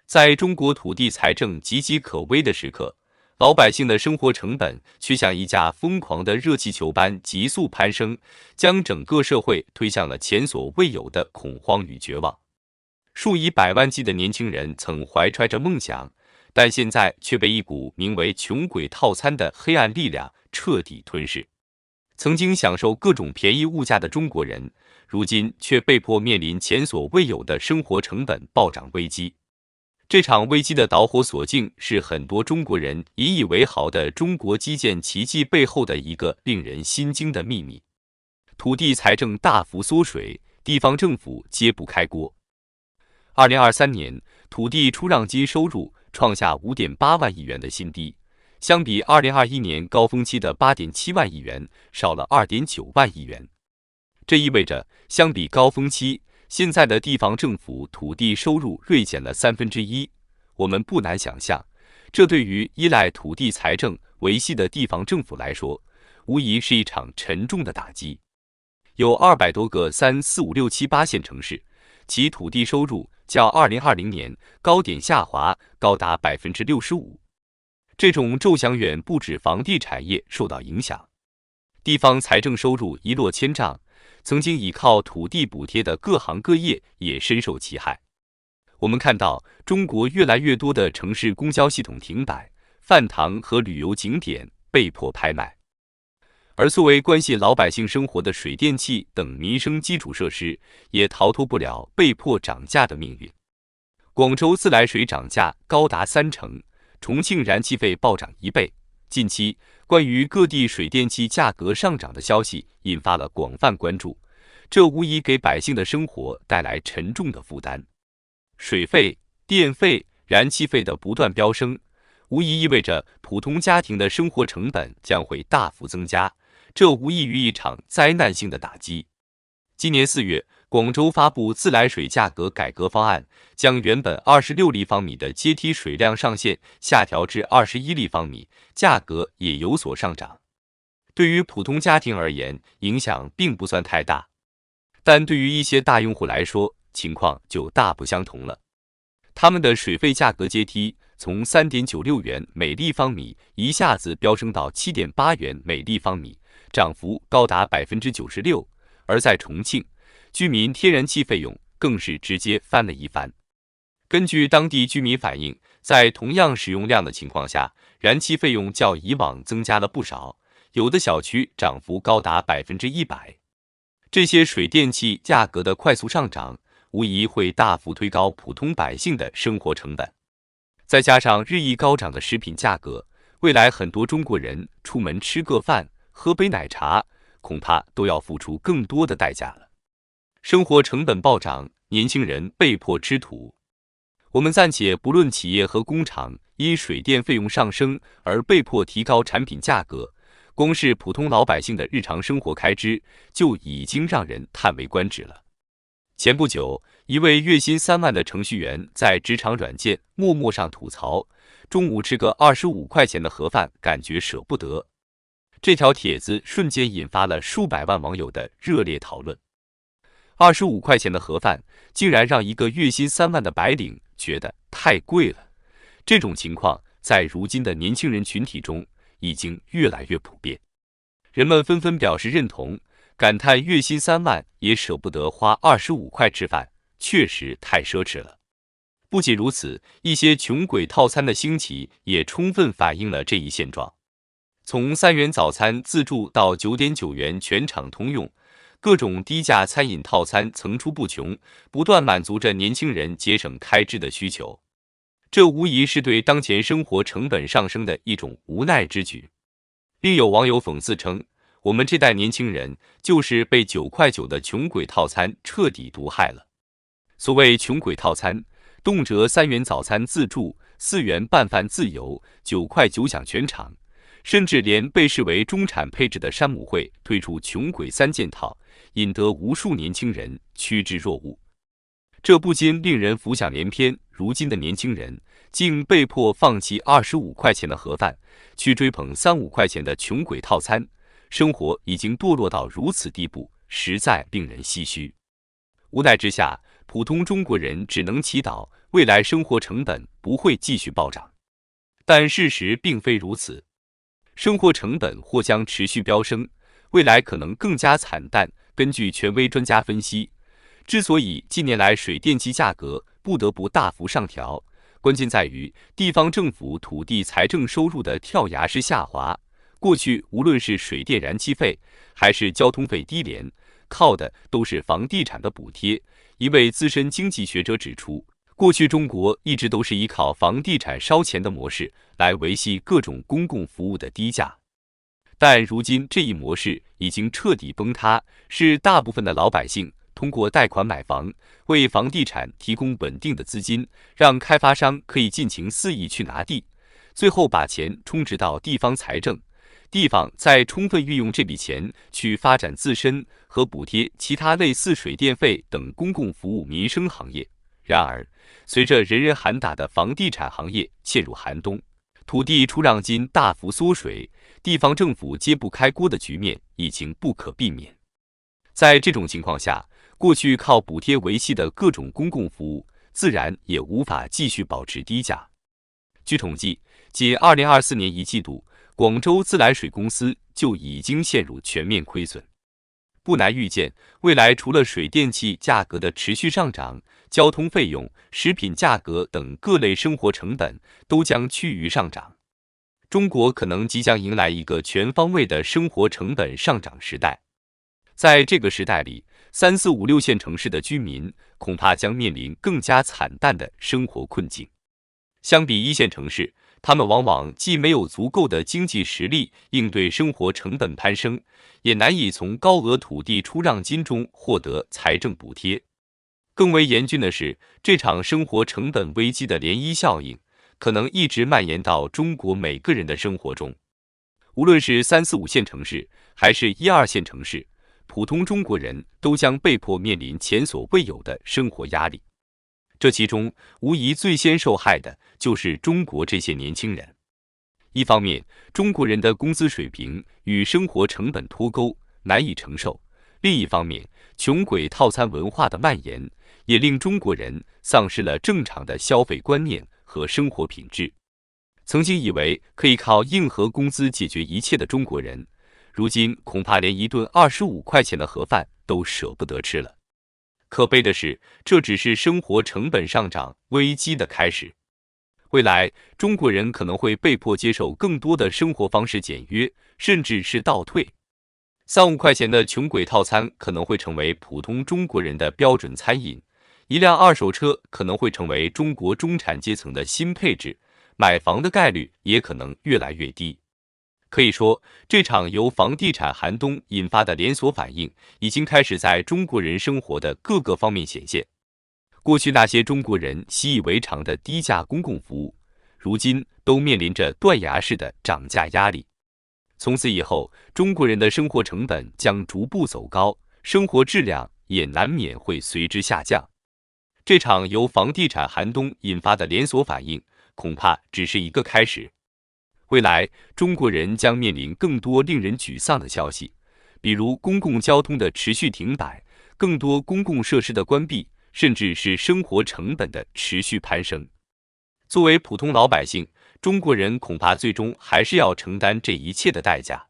在中国土地财政岌岌可危的时刻，老百姓的生活成本却像一架疯狂的热气球般急速攀升，将整个社会推向了前所未有的恐慌与绝望。数以百万计的年轻人曾怀揣着梦想，但现在却被一股名为穷鬼套餐的黑暗力量彻底吞噬。曾经享受各种便宜物价的中国人，如今却被迫面临前所未有的生活成本暴涨危机。这场危机的导火索竟是很多中国人引以为豪的中国基建奇迹背后的一个令人心惊的秘密：土地财政大幅缩水，地方政府揭不开锅。2023年，土地出让金收入创下 5.8 万亿元的新低，相比2021年高峰期的 8.7 万亿元，少了 2.9 万亿元。这意味着，相比高峰期，现在的地方政府土地收入锐减了1/3。我们不难想象，这对于依赖土地财政维系的地方政府来说，无疑是一场沉重的打击。有200多个3、4、5、6、7、8线城市，其土地收入较2020年高点下滑高达 65%。这种骤降远不止房地产业受到影响，地方财政收入一落千丈，曾经依靠土地补贴的各行各业也深受其害。我们看到，中国越来越多的城市公交系统停摆，饭堂和旅游景点被迫拍卖，而作为关系老百姓生活的水电气等民生基础设施，也逃脱不了被迫涨价的命运。广州自来水涨价高达30%，重庆燃气费暴涨1倍。近期，关于各地水电气价格上涨的消息引发了广泛关注，这无疑给百姓的生活带来沉重的负担。水费、电费、燃气费的不断飙升，无疑意味着普通家庭的生活成本将会大幅增加，这无异于一场灾难性的打击。今年4月，广州发布自来水价格改革方案，将原本26立方米的阶梯水量上限下调至21立方米，价格也有所上涨。对于普通家庭而言，影响并不算太大，但对于一些大用户来说，情况就大不相同了。他们的水费价格阶梯从 3.96 元每立方米一下子飙升到 7.8 元每立方米，涨幅高达 96%。而在重庆，居民天然气费用更是直接翻了一番。根据当地居民反映，在同样使用量的情况下，燃气费用较以往增加了不少，有的小区涨幅高达 100%。这些水电气价格的快速上涨，无疑会大幅推高普通百姓的生活成本。再加上日益高涨的食品价格，未来很多中国人出门吃个饭、喝杯奶茶，恐怕都要付出更多的代价了。生活成本暴涨，年轻人被迫吃土。我们暂且不论企业和工厂因水电费用上升而被迫提高产品价格，光是普通老百姓的日常生活开支就已经让人叹为观止了。前不久，一位月薪3万的程序员在职场软件陌陌上吐槽，中午吃个25块钱的盒饭感觉舍不得。这条帖子瞬间引发了数百万网友的热烈讨论。25块钱的盒饭竟然让一个月薪3万的白领觉得太贵了，这种情况在如今的年轻人群体中已经越来越普遍。人们纷纷表示认同，感叹月薪3万也舍不得花25块吃饭，确实太奢侈了。不仅如此，一些穷鬼套餐的兴起也充分反映了这一现状。从3元早餐自助到 9.9 元全场通用，各种低价餐饮套餐层出不穷，不断满足着年轻人节省开支的需求。这无疑是对当前生活成本上升的一种无奈之举。另有网友讽刺称，我们这代年轻人就是被9块9的穷鬼套餐彻底毒害了。所谓穷鬼套餐，动辄3元早餐自助、4元拌饭自由、9块9享全场，甚至连被视为中产配置的山姆会推出穷鬼3件套，引得无数年轻人趋之若鹜。这不禁令人浮想联翩，如今的年轻人竟被迫放弃25块钱的盒饭，去追捧3、5块钱的穷鬼套餐，生活已经堕落到如此地步，实在令人唏嘘。无奈之下，普通中国人只能祈祷未来生活成本不会继续暴涨。但事实并非如此，生活成本或将持续飙升，未来可能更加惨淡。根据权威专家分析，之所以近年来水电气价格不得不大幅上调，关键在于地方政府土地财政收入的跳崖式下滑。过去无论是水电燃气费还是交通费低廉，靠的都是房地产的补贴。一位资深经济学者指出，过去中国一直都是依靠房地产烧钱的模式来维系各种公共服务的低价。但如今这一模式已经彻底崩塌，是大部分的老百姓通过贷款买房，为房地产提供稳定的资金，让开发商可以尽情肆意去拿地，最后把钱充值到地方财政，地方再充分运用这笔钱去发展自身和补贴其他类似水电费等公共服务民生行业。然而，随着人人喊打的房地产行业陷入寒冬，土地出让金大幅缩水，地方政府揭不开锅的局面已经不可避免。在这种情况下，过去靠补贴维系的各种公共服务，自然也无法继续保持低价。据统计，仅2024年一季度，广州自来水公司就已经陷入全面亏损。不难预见，未来除了水电气价格的持续上涨，交通费用、食品价格等各类生活成本都将趋于上涨。中国可能即将迎来一个全方位的生活成本上涨时代。在这个时代里，3、4、5、6线城市的居民恐怕将面临更加惨淡的生活困境。相比1线城市，他们往往既没有足够的经济实力应对生活成本攀升，也难以从高额土地出让金中获得财政补贴。更为严峻的是，这场生活成本危机的涟漪效应可能一直蔓延到中国每个人的生活中。无论是3、4、5线城市，还是1、2线城市，普通中国人都将被迫面临前所未有的生活压力。这其中无疑最先受害的就是中国这些年轻人。一方面，中国人的工资水平与生活成本脱钩，难以承受；另一方面，穷鬼套餐文化的蔓延也令中国人丧失了正常的消费观念和生活品质。曾经以为可以靠硬核工资解决一切的中国人，如今恐怕连一顿25块钱的盒饭都舍不得吃了。可悲的是，这只是生活成本上涨危机的开始。未来，中国人可能会被迫接受更多的生活方式简约，甚至是倒退。3、5块钱的穷鬼套餐可能会成为普通中国人的标准餐饮，一辆二手车可能会成为中国中产阶层的新配置，买房的概率也可能越来越低。可以说，这场由房地产寒冬引发的连锁反应已经开始在中国人生活的各个方面显现。过去那些中国人习以为常的低价公共服务，如今都面临着断崖式的涨价压力。从此以后，中国人的生活成本将逐步走高，生活质量也难免会随之下降。这场由房地产寒冬引发的连锁反应，恐怕只是一个开始。未来，中国人将面临更多令人沮丧的消息，比如公共交通的持续停摆，更多公共设施的关闭，甚至是生活成本的持续攀升。作为普通老百姓，中国人恐怕最终还是要承担这一切的代价。